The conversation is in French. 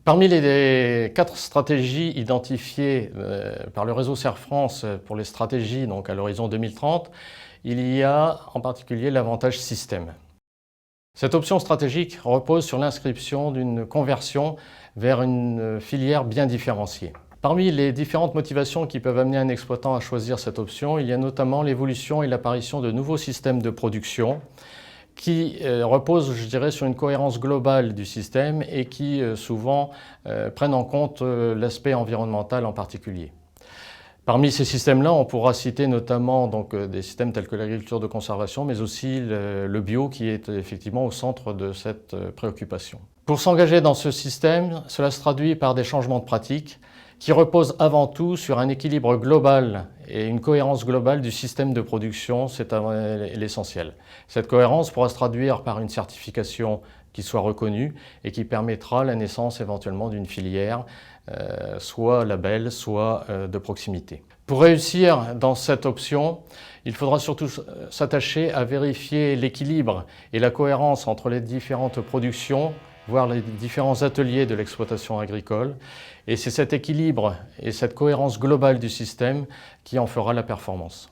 Parmi les 4 stratégies identifiées par le réseau CERF France pour les stratégies donc à l'horizon 2030, il y a en particulier l'avantage système. Cette option stratégique repose sur l'inscription d'une conversion vers une filière bien différenciée. Parmi les différentes motivations qui peuvent amener un exploitant à choisir cette option, il y a notamment l'évolution et l'apparition de nouveaux systèmes de production qui reposent, je dirais, sur une cohérence globale du système et qui souvent prennent en compte l'aspect environnemental en particulier. Parmi ces systèmes-là, on pourra citer notamment des systèmes tels que l'agriculture de conservation, mais aussi le bio qui est effectivement au centre de cette préoccupation. Pour s'engager dans ce système, cela se traduit par des changements de pratiques qui reposent avant tout sur un équilibre global et une cohérence globale du système de production, c'est l'essentiel. Cette cohérence pourra se traduire par une certification qui soit reconnue et qui permettra la naissance éventuellement d'une filière, soit label, soit de proximité. Pour réussir dans cette option, il faudra surtout s'attacher à vérifier l'équilibre et la cohérence entre les différentes productions, voire les différents ateliers de l'exploitation agricole. Et c'est cet équilibre et cette cohérence globale du système qui en fera la performance.